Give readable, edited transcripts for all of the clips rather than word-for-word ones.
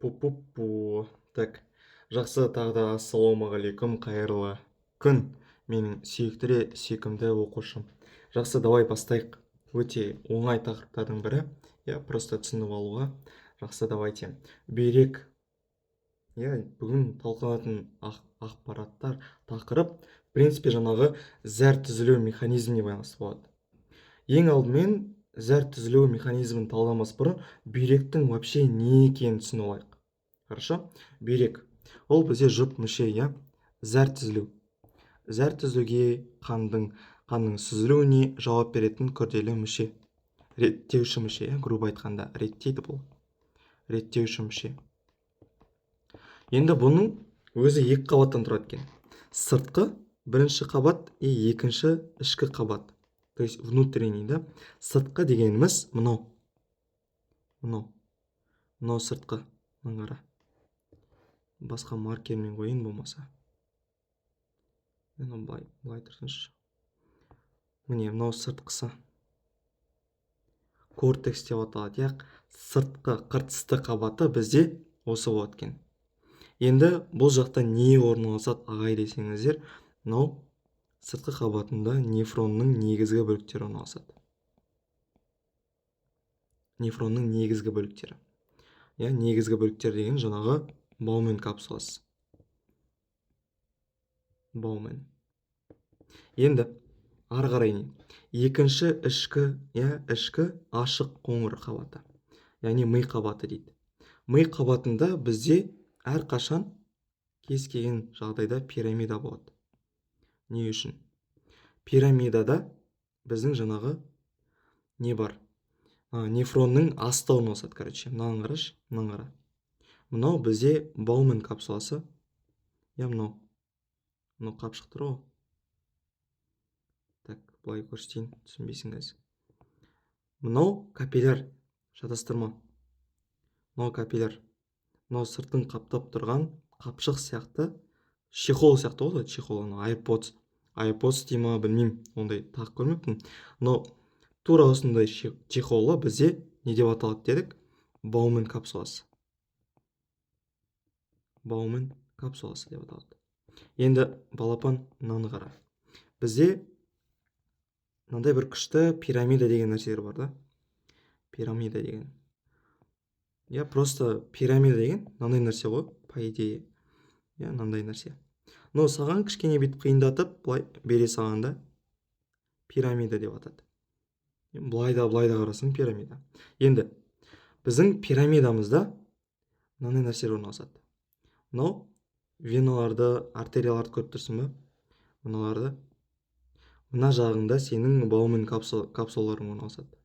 Пу-пу-пу. Так, жақсы тағы да ассалаумағалейкум, қайырлы күн, менің сүйікті де сүйкімді оқушым. Жақсы, давай бастайық. Өте оңай тақырыптардың бірі, просто түсініп алуға. Жақсы, давайте. Бүйрек. Бүгін талқыланатын ақпараттар тақырып, в принципе, жаңағы зәр түзілу механизміне байланысты болады. Ең алдымен зәр түзілу механизмін талдамас бұрын бүйректің вообще не екенін түсініп алайық. Хорошо? Бүйрек ол бізде жұп мүше, зәр түзілу. Зәр түзілуге қанның сүзілуіне жауап беретін күрделі мүше. Реттеуші мүше, грубо айтқанда, реттейді бұл. Реттеуші мүше. Енді бұның өзі екі қабаттан тұрады екен. Сыртқы бірінші қабат, екінші ішкі қабат. То есть внутренний, да? Сыртқы дегеніміз мынау. Мынау сыртқы. Маңғара. Басқа маркермен қойын болмаса. Былай тұрсыншы. Міне, мынау сыртқысы. Кортекс деп аталады. Сыртқы қыртысты қабаты бізде осы болады екен. Енді бұл жақта не орналасады ағай десеңіздер, мынау сыртқы қабатында нефронның негізгі бөліктері орналасады. Нефронның негізгі бөліктері. Негізгі бөліктер деген жаңағы Баумен капсуласы. Баумен. Енді ары қарай не? Екінші ішкі ашық қоңыр қабаты. Яғни ми қабаты дейді. Ми қабатында бізде әрқашан кез келген жағдайда пирамида болады. Не үшін? Пирамидада біздің жаңағы не бар? Нефронның асты орналасады, мынаны қараш, мынаны қара. Мынау бізде Баумен капсуласы. Мынау қапшық тұр ғой. Так, былай көрсетейін, түсінбейсіңіз. Мынау капилляр, шатастырма. Мынау капилляр. Мынау сыртын қаптап тұрған қапшық сияқты, чехол сияқты ғой, чехол, айподс дейма, білмеймін, ондай тақ көрмеппін. Но тура осындай чехолы бізде не деп аталады дедік? Баумен капсуласы. Баумен капсуласы деп аталады. Енді балапан мынаны қара. Бізде мынандай бір күшті пирамида деген нәрселер бар да. Пирамида деген. Просто пирамида деген мынандай нәрсе ғой, по идее. Мынандай нәрсе. Но саған кішкене бүйтіп қиындатып, былай бере сағанда пирамида деп атады. Былайда қарасың пирамида. Енді біздің пирамидамызда мынандай нәрселер орналасады. Мынау веналарды, артерияларды көріп тұрсың ба? Мыналарды. Мына жағында сенің Баумен капсулаларың орналасады.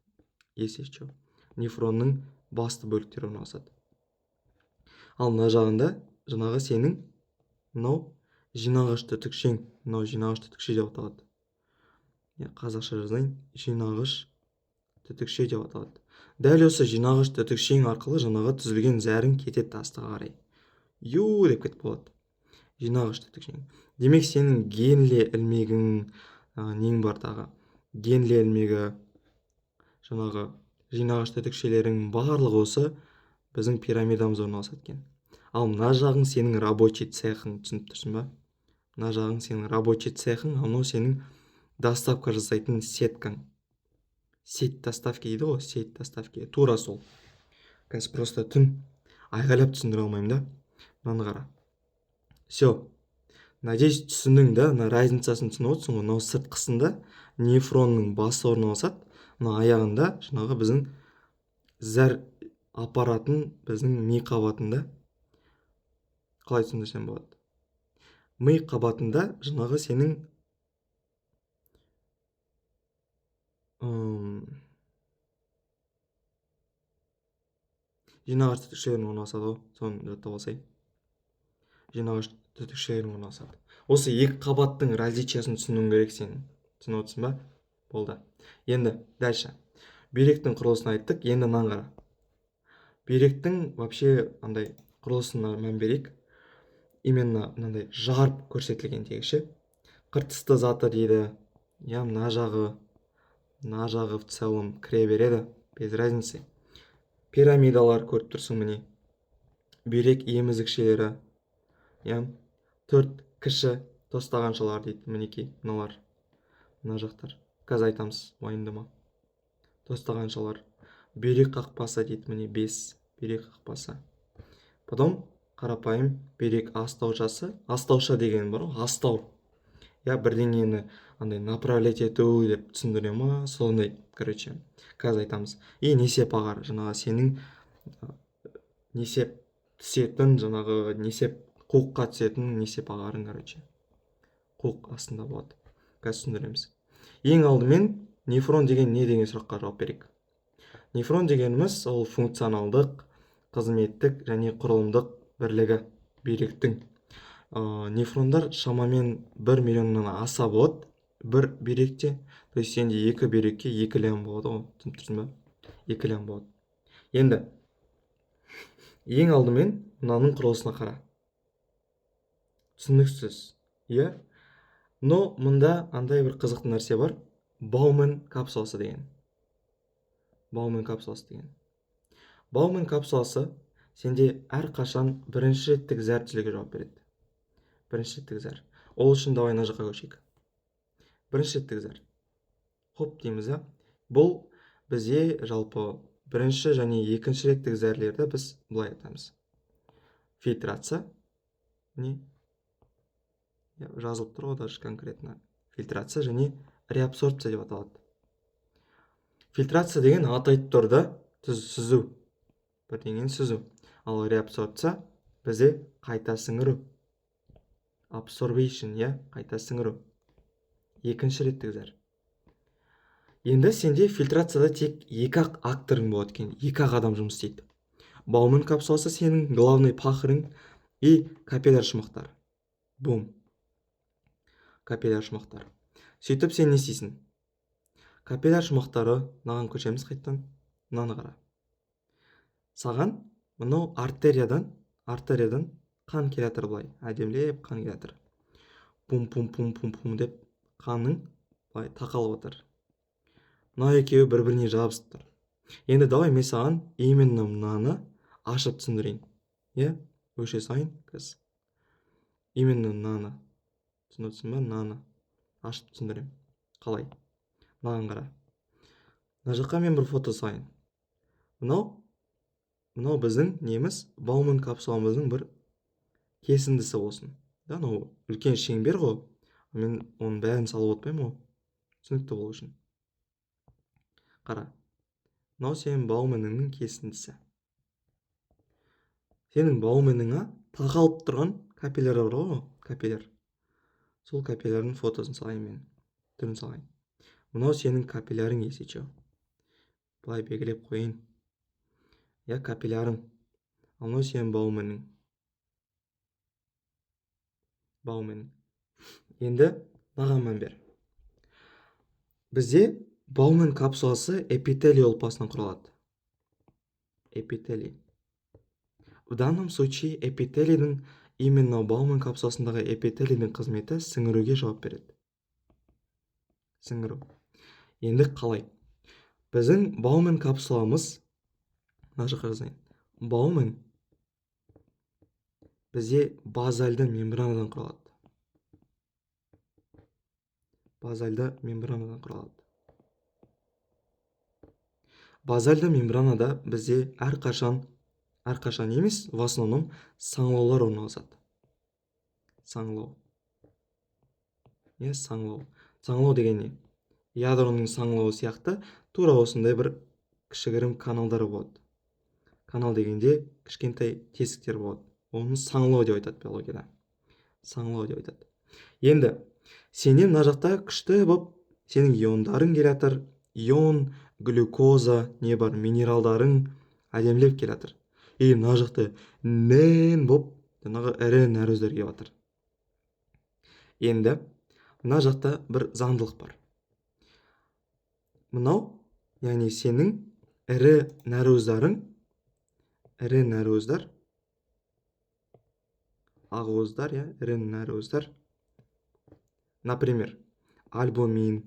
Если что. Нефронның басты бөліктері орналасады. Ал мына жағында жаңағы сенің мынау жинағыш түтікшең. Мынау жинағыш түтікше деп аталады. Қазақша жазайын. Жинағыш түтікше деп аталады. Дәл осы жинағыш түтікшең арқылы жаңағы түзілген зәрін кетеді астыға қарай. Деп кетіп болады. Жинағыш түтікшең. Демек сенің генле ілмегің, нең бар тағы? Генле ілмегі, жаңағы жинағыш түтікшелерің барлығы осы біздің пирамидамыз орналасады екен. Ал мына жағың сенің рабочий цехың, түсініп тұрсың ба? Мына жағың сенің рабочий цехың, анау сенің доставка жасайтын сеткаң. Сеть доставки дейді ғой, сеть доставки. Тура сол. Қазір просто түн айғайлап түсіндіре алмаймын да. Мынаны қара. Все. Надеюсь, түсіндің да, разницасын түсініп отырсың ғой. Мынау сыртқысында нефронның басы орналасады. Мына аяғында жаңағы біздің зәр аппаратын біздің ми қабатында, қалай түсіндірсем болады? Ми қабатында жаңағы сенің жинағыш түтікшелерің орналасады ғой, соны жаттап алсай. Жинағыш түтікшелерің орналасады. Осы екі қабаттың различиясын түсінуің керек сенің. Түсініп отырсың ба? Болды. Енді дальше. Бүйректің құрылысын айттық, енді мынаны қара. Бүйректің вообще андай құрылысына мән берейік. Именно мынандай жарып көрсетілген тегіше. Қыртысты заты дейді. Мына жағы в целом кіре береді, без разницы. Пирамидалар көріп тұрсың міне. бүйрек емізікшелері, иә, 4 кіші тостағаншалар дейді. Мінекей мыналар, мына жақтар. Қазір айтамыз, уайымдама. Тостағаншалар. Бүйрек қақпасы дейді. Міне 5 бүйрек қақпасы. Потом қарапайым бүйрек астаушасы. Астауша деген бар ғой, астау. Я бірдеңені андай направлять ету деп түсіндіре ма, сондай, короче. Қазір айтамыз. И несеп ағар, жаңағы сенің несеп түсетін, жаңағы несеп қуыққа түсетін несеп ағарын, короче. Қуық астында болады. Қазір түсіндіреміз. Ең алдымен нефрон деген не деген сұраққа жауап берейік. Нефрон дегеніміз ол функционалдық, қызметтік және құрылымдық бірлігі бүйректің. Нефрондар шамамен 1 миллионнан аса болады бір бүйректе. То есть сенде 2 бүйрекке 2 лям болады ғой, түсініп тұрсың ба? 2 лям болады. Енді ең алдымен мынаның құрылысына қара. Түсініксіз, иә? Но мұнда андай бір қызықты нәрсе бар. Баумен капсуласы деген. Баумен капсуласы деген. Баумен капсуласы сенде әрқашан бірінші реттік зәр түзілуге жауап береді. Бірінші реттік зәр. Ол үшін давай мына жаққа көшейік. Бірінші реттік зәр. Хоп дейміз, а? Бұл бізде жалпы бірінші және екінші реттік зәрлерді біз былай айтамыз. Фильтрация. Не? Жазылып тұр ғой даже конкретно. Фильтрация және реабсорбция деп аталады. Фильтрация деген аты айтып тұр да, сүзу. Бірдеңені сүзу. Ал реабсорбция бізде қайта сіңіру. Absorption, иә, қайта сіңіру. Екінші реттік зәр. Енді сенде фильтрацияда тек 2-ақ акторың болады екен, 2-ақ адам жұмыс істейді. Баумен капсуласы сенің главный пахырың и капилляр шумақтар. Бум. Капилляр шумақтар. Сөйтіп сен не істейсің? Капилляр шумақтары, мынаған көшеміз қайттан, мынаны қара. Саған мынау артериядан қан келатыр былай, әдемлеп қан келатыр. Пум деп қанның былай тақалып отыр. Мына екеуі бір-біріне жабысып тұр. Енді давай мен саған именно мынаны ашып түсіндірейін. Иә, өше сайын кіз. Именно мынаны. Түсінесің ба? Мынаны ашып түсіндірем. Қалай? Мынаған қара. Мына жаққа мен бір фото салайын. Мынау біздің неміз, Баумен капсуламыздың бір кесіндісі болсын. Да, мынау үлкен шеңбер ғой. Мен оның бәрін салып отпаймын ғой. Түсінікті болу үшін. Қара. Мынау сенің Бауменіңнің кесіндісі. Сенің Бауменіңа тақалып тұрған капилляр бар ғой, капилляр. Сол капиллярдың фотосын салайын мен. Түрін салайын. Мынау сенің капиллярың, есече. Былай белгілеп қойын. Я капиллярың. Ал мынау сенің Бауменің. Бауменің. Енді маған мән бер. Бізде Баумен капсуласы эпителий ұлпасынан құралады. Эпителий. В данном случае эпителийдің, именно Баумен капсуласындағы эпителийдің қызметі сіңіруге жауап береді. Сіңіру. Енді қалай? Біздің Баумен капсуламыз, мына жаққа жазайын. Баумен бізде базальды мембранадан құралады. Базальды мембранадан құралады. Базальды мембранада бізде әрқашан емес, в основном саңылаулар орналасады. Саңылау. Саңылау. Саңылау деген не? Ядроның саңылауы сияқты тура осындай бір кішігірім каналдары болады. Канал дегенде кішкентай тесіктер болады. Оны саңылау деп айтады биологияда. Саңылау деп айтады. Енді сенен мына жақта күшті болып сенің иондарың келатыр. Ион, глюкоза, не бар, минералдарың әдемлеп келатыр. И мына жақта нен болып жаңағы ірі нәрөздер келіп жатыр. Енді мына жақта бір заңдылық бар. Мынау, яғни сенің ірі нәрөздарың, ақуыздар, ірі нәрөздар. Например, альбумин,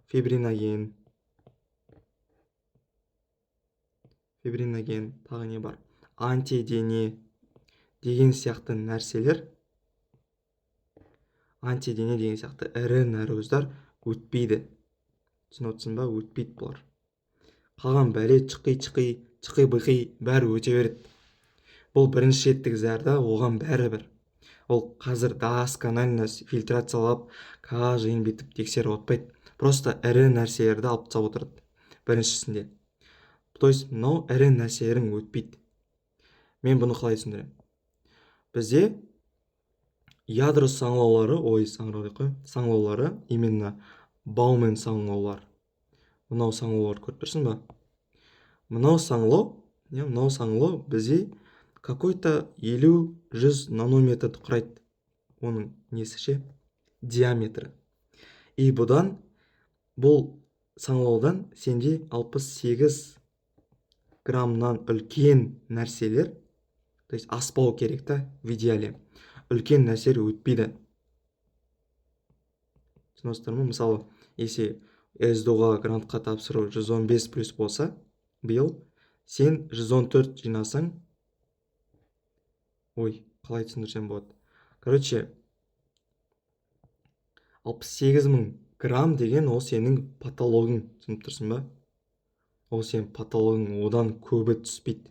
фибриноген, фибриноген, тағы не бар, антидене деген сияқты нәрселер, антидене деген сияқты ірі нәруыздар өтпейді. Түсініп отырсың ба? Өтпейді бұлар. Қалған бәле чықи бықи бәрі өте береді. Бұл бірінші реттік зәрді, оған бәрібір. Ол қазір досконально фильтрациялап, каждыйын бетіп тексеріп отпайды. Просто ірі нәрселерді алып тастап отырады біріншісінде. То есть мынау ірі нәрселерің өтпейді. Мен бұны қалай түсіндіремін? Бізде ядро саңылаулары, именно Баумен саңылаулар. Мынау саңылаулар көріп тұрсың ба? Мынау саңылау бізде какой-то 50-100 нанометр құрайды. Оның несі ше? Диаметрі. И бұл саңылаудан сенде 68 граммнан үлкен нәрселер, то есть аспау керек та, в идеале. Үлкен нәрселер өтпейді. Түсінесіздер ме? Мысалы, если СДО-ға грантқа тапсыру 115 плюс болса, биыл сен 114 жинасаң, қалай түсіндірсем болады? Короче, 68.000 грамм деген ол сенің патологың, түсініп тұрсың ба? Ол сенің патологың, одан көбі түспейді.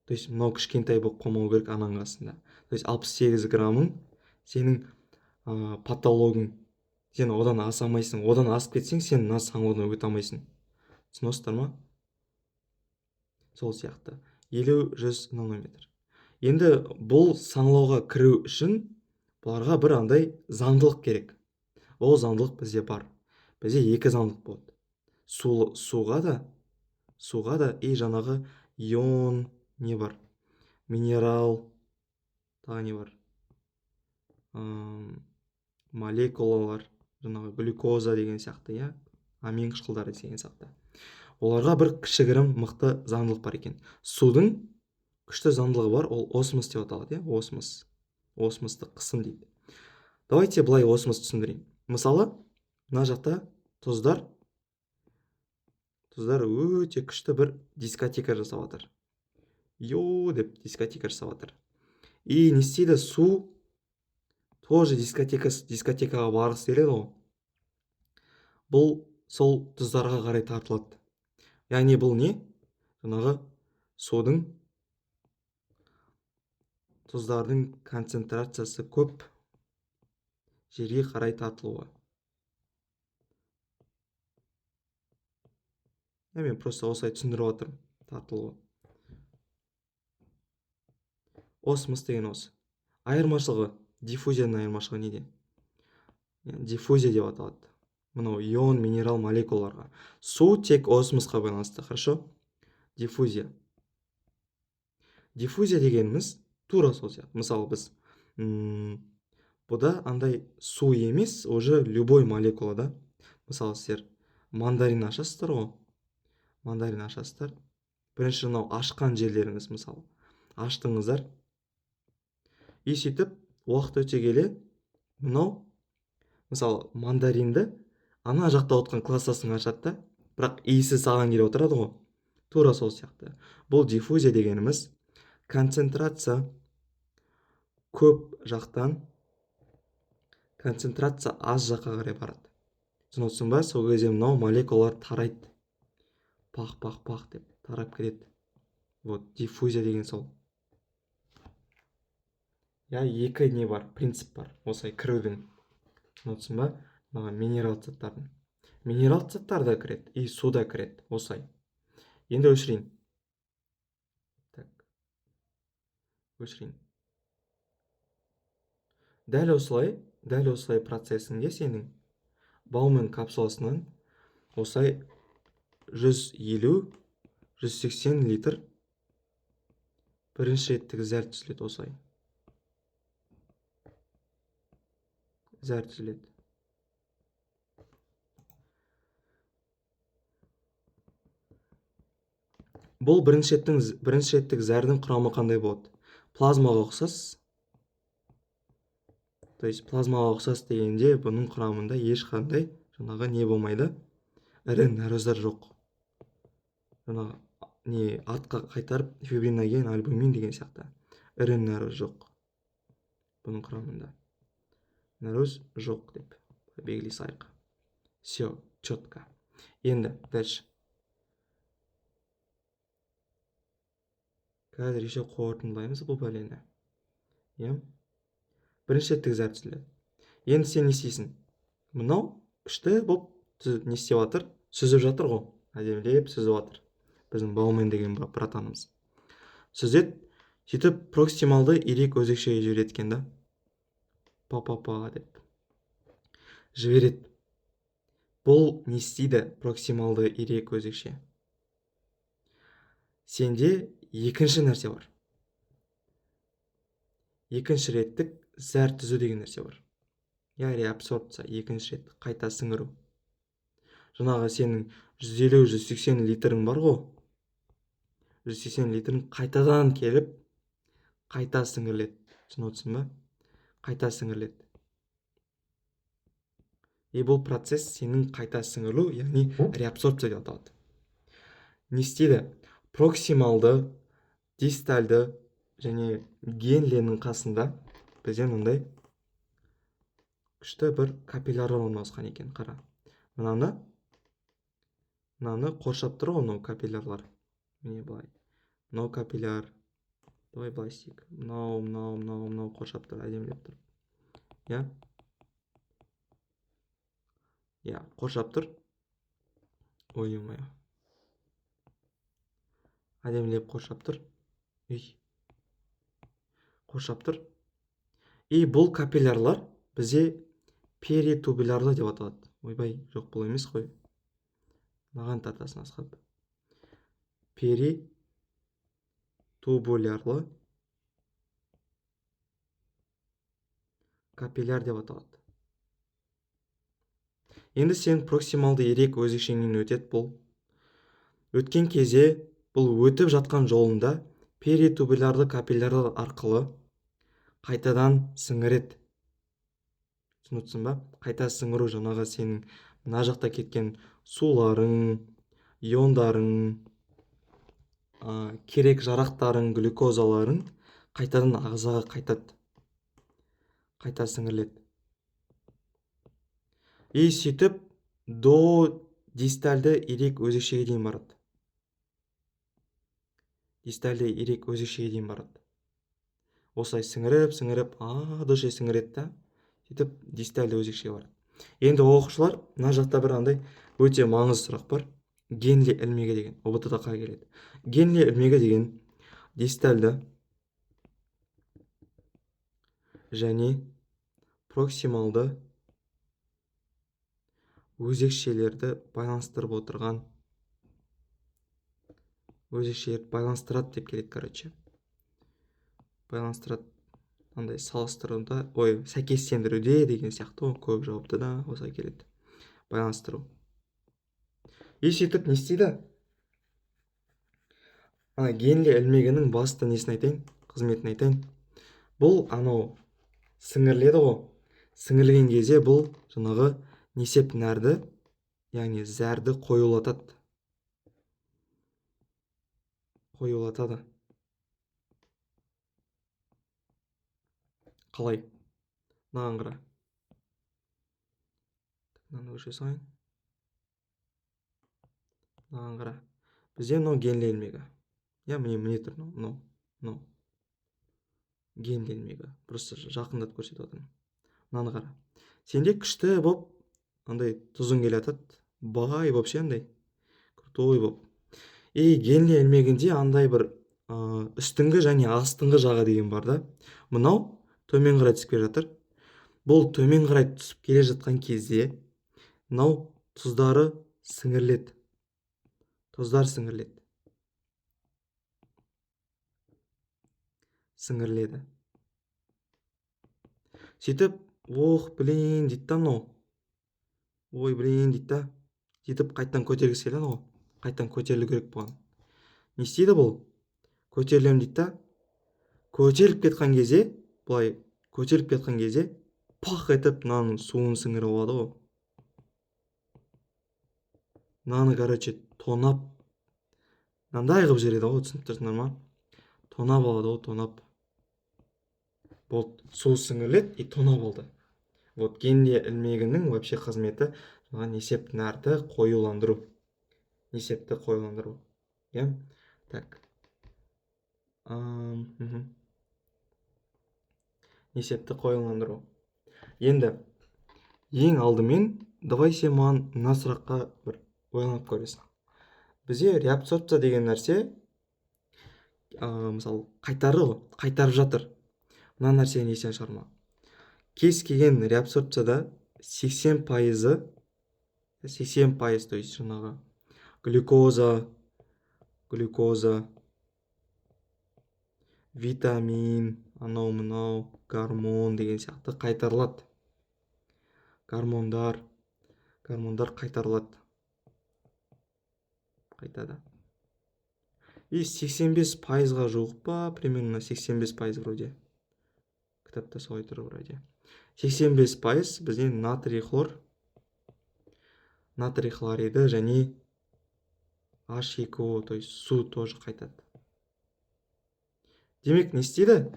То есть мынау кішкентай болып қалмау керек ананың қасында. То есть 68 граммың сенің патологың. Сен одан асамайсың. Одан асып кетсең, сен мына саңылаудан өте алмайсың. Түсінесіздер ма? Сол сияқты. 50-100 нанометр. Енді бұл саңылауға кіру үшін бұларға бір андай заңдылық керек. Ол заңдылық бізде бар. Бізде екі заңдылық болады. Суға да и жаңағы ион не бар? Минерал, тағы не бар? Молекулалар, жаңағы глюкоза деген сияқты, я? Амин қышқылдары деген сияқты. Оларға бір кішігірім мықты заңдылық бар екен. Судың күшті заңдылығы бар, ол осмос деп аталады, я? Осмостық қысым дейді. Давайте былай осмос түсіндірейін. Мысалы, мына жақта тұздар өте күшті бір дискотека жасап жатыр. Деп дискотека жасап жатыр. И не істейді, су тоже дискотекаға барғысы келеді ғой. Бұл сол тұздарға қарай тартылады. Яғни бұл не? Жаңағы судың тұздардың концентрациясы көп жерге қарай тартылуы. Мен просто осылай түсіндіріп отырмын, тартылуы. Осмос деген осы. Айырмашылығы, диффузияның айырмашылығы неде? Диффузия деп аталады. Мынау ион, минерал, молекулаларға. Су тек осмосқа байланысты, хорошо? Диффузия. Диффузия дегеніміз тура сол сияқты. Мысалы біз бұда андай су емес, уже любой молекула да. Мысалы сіздер мандарин ашасыздар ғой. Мандарин ашасыздар. Бірінші мынау ашқан жерлеріңіз, мысалы. Аштыңыздар. И сөйтіп, уақыт өте келе, мынау, мысалы, мандаринді ана жақта отқан классасың ашады да, бірақ иісі саған келе отырады ғой. Тура сол сияқты. Бұл диффузия дегеніміз концентрация көп жақтан концентрация аз жаққа қарай барады. Түсінесің ба? Сол кезде мынау молекулалар тарайды. Пақ деп тарап кетеді. Вот, диффузия деген сол. Екі не бар, принцип бар. Осылай кірудің. Түсінесің ба? Минерал заттардың. Минерал заттар да кіреді, и су да кіреді. Осылай. Енді өшірейін. Өшірейін. Дәл осылай процесінде сенің Баумен капсуласынан осылай 150-180 литр бірінші реттік зәр түзіледі осылай. Зәр түзіледі. Бұл бірінші реттік зәрдің құрамы қандай болады? Плазмаға ұқсас. То есть плазмаға ұқсас дегенде бұның құрамында ешқандай жаңағы не болмайды? Ірі нәруыздар жоқ. Жаңағы не артқа қайтарып фибриноген, альбумин деген сияқты ірі нәрі жоқ бұның құрамында. Нәрөз жоқ деп белгілей салайық. Все четко. Енді дальше. Қазір еще қорытындылаймыз бұл бәлені. Бірінші реттік зәр түзіледі. Енді сен не істейсің? Мынау күшті боп не істеп жатыр? Сүзіп жатыр ғой. Әдемілеп сүзіп жатыр. Біздің Баумен деген братанымыз. Сүзет, сөйтіп проксималды ирек өзекшеге жібереді екен да. Па деп. Жібереді. Бұл не істейді проксималды ирек өзекше? Сенде екінші нәрсе бар. Екінші реттік зәр түзу деген нәрсе бар. Реабсорбция, екінші рет қайта сіңіру. Жаңағы сенің 150-180 литрің бар ғой. 180 литрің қайтадан келіп, қайта сіңіріледі. Түсінесің ба? Қайта сіңіріледі. Бұл процесс сенің қайта сіңірілу, яғни реабсорбция деп аталады. Не істейді? Проксималды, дистальды және генлияның қасында бізде мынандай күшті бір капилляр орналасқан екен. Қара. Мынаны қоршап тұр ғой, мынау капиллярлар. Міне былай. Мынау капилляр. Давай былай істейік. Мынау қоршап тұр, әдемілеп тұр. Қоршап тұр. Ой-ой. Әдемілеп қоршап тұр. Қоршап тұр. Бұл капиллярлар бізде перитубулярлы деп аталады. Ойбай, жоқ бұл емес қой. Маған тартасын асқап. Перитубулярлы капилляр деп аталады. Енді сен проксималды ирек өзекшеңнен өтеді бұл. Өткен кезде бұл өтіп жатқан жолында перитубулярлы капиллярлар арқылы қайтадан сіңіреді. Түсінесің ба? Қайта сіңіру жаңағы сенің мына жақта кеткен суларың, иондарың, керек жарақтарың, глюкозаларың қайтадан ағзаға қайтады. Қайта сіңіріледі. Сөйтіп до дистальды ирек өзекшеге дейін барады. Дистальды ирек өзекшеге дейін барады. Осылай сіңіріп, доше сіңіреді да, сөйтіп дистальды өзекшеге барады. Енді оқушылар, мына жақта бір андай өте маңызды сұрақ бар. Генли ілмегі деген, ОБТ-ға келеді. Генли ілмегі деген дистальды және проксималды өзекшелерді байланыстырып отырған, өзекшелерді байланыстырады деп келеді, короче. Байланыстырады, андай салыстыруда, сәйкестендіруде деген сияқты, көп жауапты да осылай келеді. Байланыстыру. Сөйтіп не істейді? Генли ілмегінің басты несін айтайын, қызметін айтайын. Бұл сіңіріледі ғой. Сіңірілген кезде бұл жаңағы несеп нәрді, яғни зәрді қоюлатады. Қалай? Мынаған қара. Мынаны өшіре салайын. Мынаған қара. Бізде мынау генли ілмегі. Міне тұр мынау. Генли ілмегі. Просто жақындатып көрсетіп отырмын. Мынаны қара. Сенде күшті боп, андай тұзың келе атады. Бай боп андай. Крутой боп. Генли ілмегінде андай бір үстіңгі және астыңғы жағы деген бар да. Мынау төмен қарай түсіп келе жатыр. Бұл төмен қарай түсіп келе жатқан кезде мынау тұздары сіңіріледі. Тұздар сіңіріледі. Сөйтіп, дейді да мынау. Дейді да. Сөйтіп қайттан көтергісі келеді ғой. Қайттан көтерілу керек болған. Не істейді бұл? Көтерілем дейді да. Көтеріліп кеткен кезде, пақ етіп мынаның суын сіңіріп алады ғой. Мынаны, короче, тонап мынандай қылып жібереді ғой, түсініп тұрсыңдар ма? Тонап алады ғой, тонап. Болды, су сіңіріледі и тонап алды. Вот гения ілмегінің вообще қызметі несеп нәрді қоюландыру. Несепті қоюландыру. Иә? Так. Несепті қоюландыру. Енді ең алдымен давай сен маған мына сұраққа бір ойланып көресің. Бізде реабсорбция деген нәрсе мысалы қайтарып жатыр. Мына нәрсені естен шығарма. Кез келген реабсорбцияда 80%, то есть жаңағы глюкоза, витамин, анау-мынау, гормон деген сияқты қайтарылады. Гормондар қайтарылады. Қайтады. И 85%-ға жуық па, примерно 85% вроде. Кітапта солай тұр вроде. 85% бізде натрий хлориді және H2O, то есть су тоже қайтады. Демек, не істейді?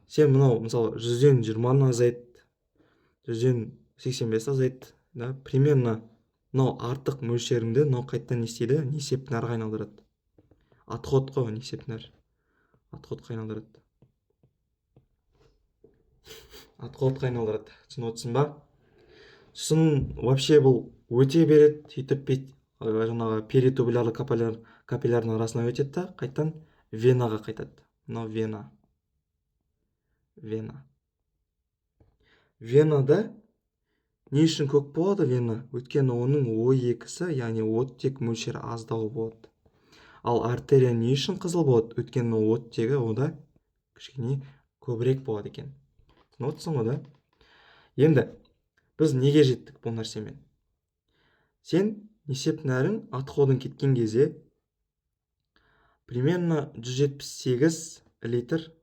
Сен мынау, мысалы, 100-ден 20-ны азайт, 100-ден 85 азайт, да, примерно мынау артық мөлшеріңді мынау қайттан не істейді? Несеп нәрге айналдырады. Отход қой, несеп нәр. Отходқа айналдырады. Түсініп отырсың ба? Сосын вообще бұл өте береді, сөйтіп жаңағы перитубулярлы капиллярдың арасына өтеді да, қайттан венаға қайтады. Мынау венада не үшін көк болады вена? Өйткені оның O2-сі, яғни оттек мөлшері аздау болады. Ал артерия не үшін қызыл болады? Өйткені оттегі ода кішкене көбірек болады екен. Түсініп отырсың ғой, да? Енді біз неге жеттік бұл нәрсемен? Сен несеп нәрің отходың кеткен кезде примерно 178 литр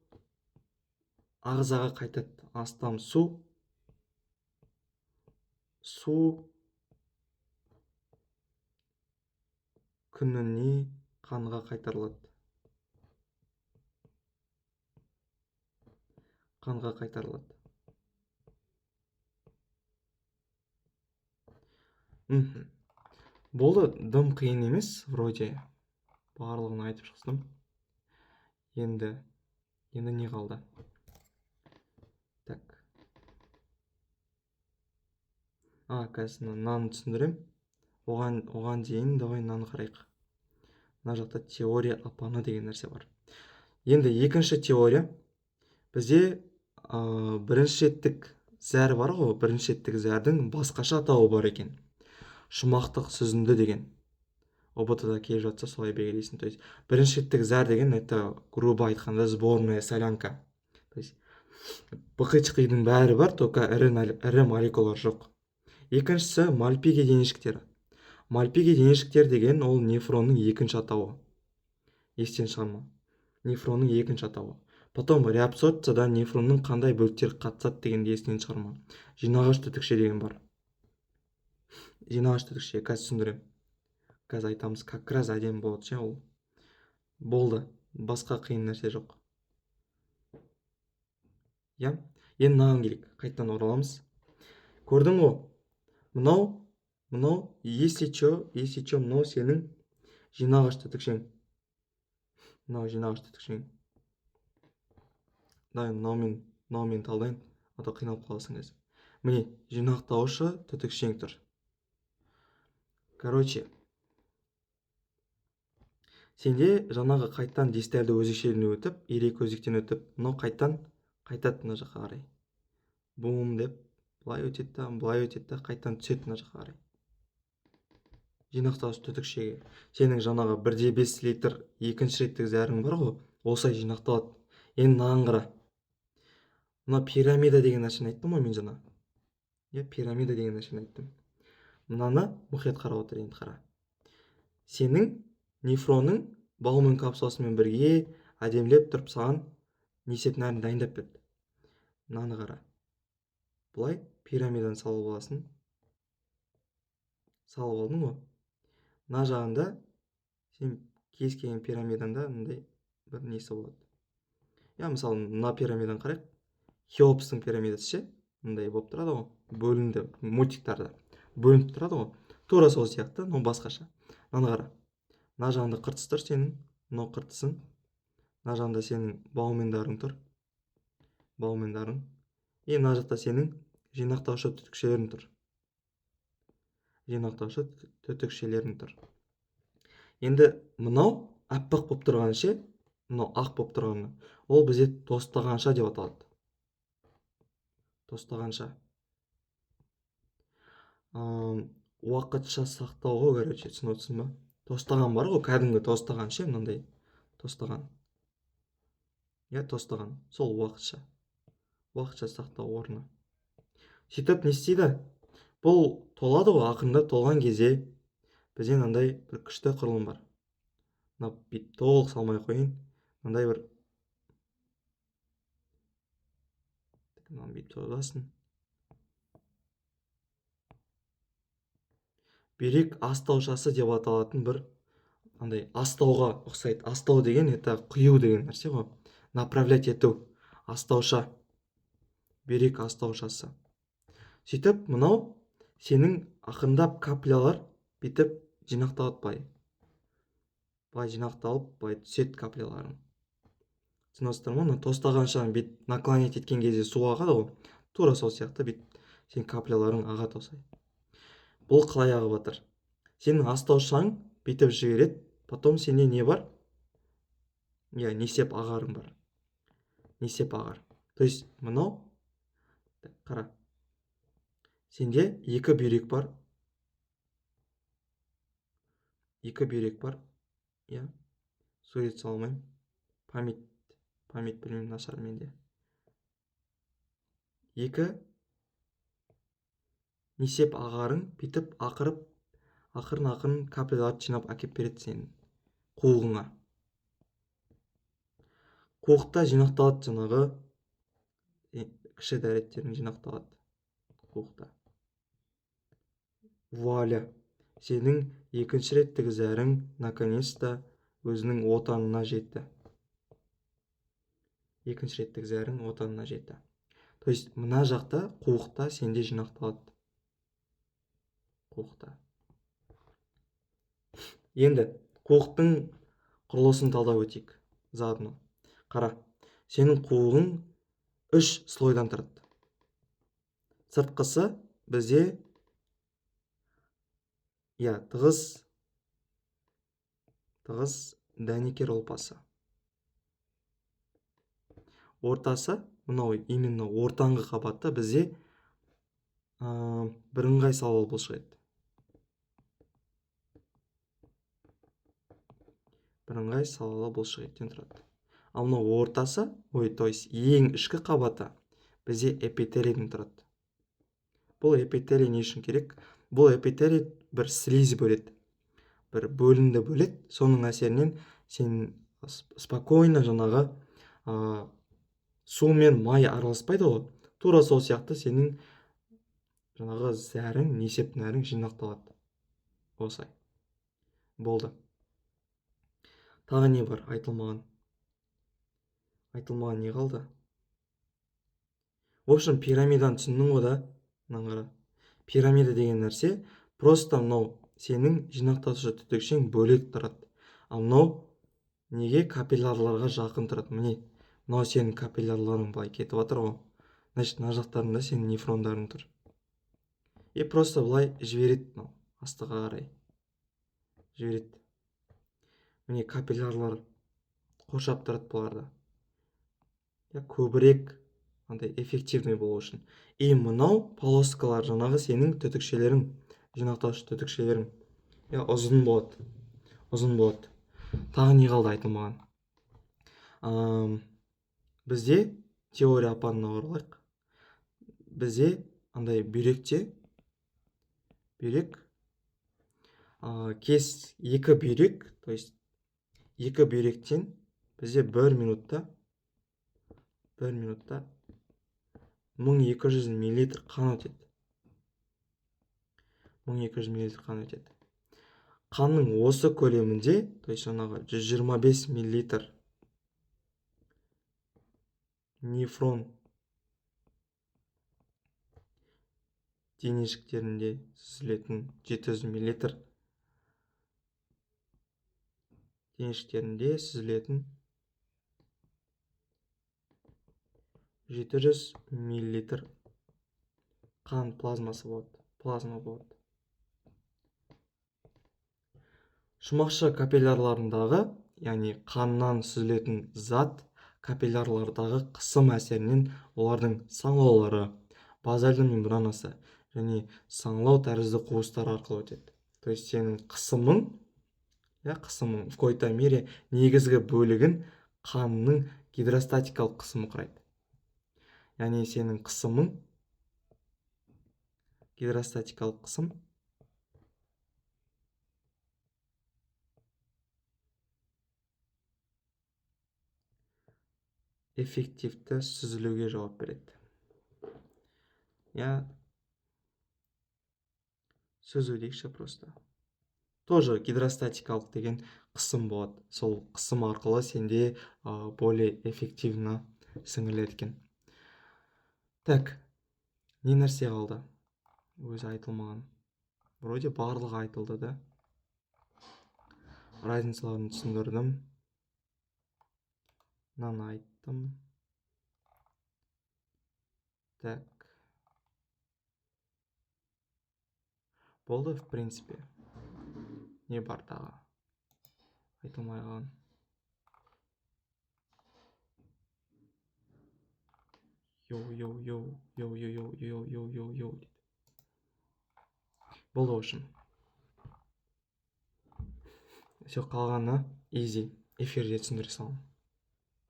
ағзаға қайтады. Астам су күніне қанға қайтарылады. Болды, дым қиын емес, вроде барлығын айтып шықтым. Енді не қалды? Так. Қазір мынаны түсіндірем. Оған дейін давай мынаны қарайық. Мына жақта теория апаны деген нәрсе бар. Енді екінші теория. Бізде бірінші реттік зәр бар ғой, бірінші реттік зәрдің басқаша атауы бар екен. Шумақтық сүзінді деген. ОБТ-да келіп жатса солай белгілейсің. То есть бірінші реттік зәр деген, это грубо айтқанда сборная солянка. То есть бықы-чықидың бәрі бар, только ірі молекулалар жоқ. Екіншісі мальпиги денешіктері. Мальпиги денешіктер деген ол нефронның екінші атауы. Естен шығарма. Нефронның екінші атауы. Потом реабсорбцияда нефронның қандай бөліктері қатысады дегенді естен шығарма. Жинағыш түтікше деген бар. Жинағыш түтікше, қазір түсіндірем. Қазір айтамыз, как раз әдем болады ше ол. Болды, басқа қиын нәрсе жоқ. Я? Енді мынаған келейік, қайттан ораламыз. Көрдің ғой? Мынау, если чё, мынау сенің жинағыш түтікшең. Мынаумен талдайын, ата қиналып қаласың қазір. Міне, жинақтаушы түтікшең тұр. Короче, сенде жаңағы қайттан дистальды өзекшеліне өтіп, ирек өзектен өтіп, мынау қайтады мына жаққа қарай. Бум деп, былай өтеді, қайттан түседі мына жаққа қарай. Жинақтаушы түтікшеге. Сенің жаңағы 1,5 литр екінші реттік зәрің бар ғой, осылай жинақталады. Енді мынаған қара. Мына пирамида деген нәрсені айттым ғой мен жаңа. Пирамида деген нәрсені айттым. Мынаны мұқият қарап отыр, енді қара. Сенің нефронның Бауман капсуласымен бірге әдемілеп тұрып саған несеп нәрін дайындап берді. Мынаны қара. Бұлай пирамиданы салып аласың. Салып алдың ғой. Мына жағында сен кез келген пирамиданда мындай бір несі болады. Мысалы мына пирамиданы қарайық. Хеопстың пирамидасы ше, мындай болып тұрады ғой, бөлінді мультиктарда бөлініп тұрады ғой. Тура сол сияқты, но басқаша. Мынаны қара. Мына жағында қыртыс тұр сенің, мынау қыртысың. Мына жағында сенің баумендарың тұр. Баумендарың. Мына жақта сенің жинақтаушы түтікшелерің тұр. Жинақтаушы түтікшелерің тұр. Енді мынау аппақ болып тұрғаны ше, мынау ақ болып тұрғаны, ол бізде тостағанша деп аталады. Тостағанша. Уақытша сақтауға, короче, түсініп отырсың ба? Тостаған бар ғой, кәдімгі тостаған ше, мынандай тостаған. Тостаған. Сол уақытша. Уақытша сақтау орны. Сөйтіп не істейді? Бұл толады ғой, ақырында толған кезде бізде мынандай бір күшті құрылым бар. Мына бүйтіп толық салмай қойын. Мынандай бір бүйтіп созасын. Бүйрек астаушасы деп аталатын бір андай астауға ұқсайды. Астау деген это құю деген нәрсе ғой. Направлять ету. Астауша. Бүйрек астаушасы. Сөйтіп, мынау сенің ақырындап каплялар бітіп жинақталып бай жинақталып, бай түсет капляларың. Түсінесіздер ме? Тостағанша бет наклонять еткен кезде су ағады ғой. Тура сол сияқты бет сен капляларың ағады осылай. Бұл қалай ағып жатыр? Сенің астаушаң бетіп жібереді, потом сенде не бар? Несеп ағарың бар. Несеп ағар. То есть мынау қара. Сенде екі бүйрек бар. Екі бүйрек бар. Сурет салмайым. Память білмеймін нашар менде. Екі несеп ағарың бітіп ақырын капляларды жинап әкеп береді сенің қуығыңа. Қуықта жинақталады жаңағы кіші дәреттерің жинақталады қуықта. Вуаля, сенің екінші реттегі зәрің наконец-то өзінің отанына жетті. Екінші реттегі зәрің отанына жетті. То есть мына жақта қуықта сенде жинақталады. Қуықта. Енді қуықтың құрылысын талдап өтейік. Заодно. Қара, сенің қуығың 3 слойдан тұрады. Сыртқысы бізде тығыз дәнекер ұлпасы. Ортасы, мынау именно ортаңғы қабатта бізде бірыңғай салалы бұлшық ет. Бірыңғай салалы бұлшық еттен тұрады. Ал мынау ортасы, то есть ең ішкі қабаты бізде эпителийден тұрады. Бұл эпителий не үшін керек? Бұл эпителий бір слизь бөледі. Бір бөлінді бөледі. Соның әсерінен сен спокойно жаңағы су мен май араласпайды ғой. Тура сол сияқты сенің жаңағы зәрің, несеп нәрің жинақталады. Осылай. Болды. Тағы не бар? Айтылмаған не қалды? В общем, пирамиданы түсіндің ғой да? Мынаны қара. Пирамида деген нәрсе просто мынау сенің жинақтаушы түтікшең бөлек тұрады. Ал мынау неге капиллярларға жақын тұрады? Міне, мынау сенің капиллярларың былай кетіп жатыр ғой. Значит, мына жақтарында сенің нефрондарың тұр. И просто былай жібереді мынау астыға қарай. Жібереді. Міне капиллярлар қоршап тұрады бұларды. Көбірек андай эффективный болу үшін. И мынау полоскалар жаңағы сенің түтікшелерің, жинақтаушы түтікшелерің. Ұзын болады. Тағы не қалды айтылмаған? Бізде теория апанына оралайық. Бізде андай бүйрек кес екі бүйрек, то есть екі бүйректен бізде 1 минутта 1200 мл қан өтеді. 1200 мл қан өтеді. қанның осы көлемінде, то есть жаңағы 125 миллилитр нефрон денешіктерінде сүзілетін 700 миллилитр денешіктерінде сүзілетін 700 миллилитр қан плазма болады. Шумақшы капиллярларындағы, яғни қаннан сүзілетін зат капиллярлардағы қысым әсерінен олардың саңылаулары, базальды мембранасы және саңылау тәрізді қуыстар арқылы өтеді. То есть сенің қысымың в какой-то мере негізгі бөлігін қанның гидростатикалық қысымы құрайды. Яғни сенің қысымың гидростатикалық қысым эффективті сүзілуге жауап береді. Сүзу дейікші просто. Тоже гидростатикалық деген қысым болады. Сол қысым арқылы сенде более эффективно сіңіріледі екен. Так, не нәрсе қалды? Өзі айтылмаған. Вроде барлығы айтылды да. Разницаларын түсіндірдім. Мынаны айттым. Так. Болды, в принципе. Не бар тағы? Айтылмай қалған. Йоу. Болды, в общем. Все қалғаны easy. Эфирде түсіндіре салам.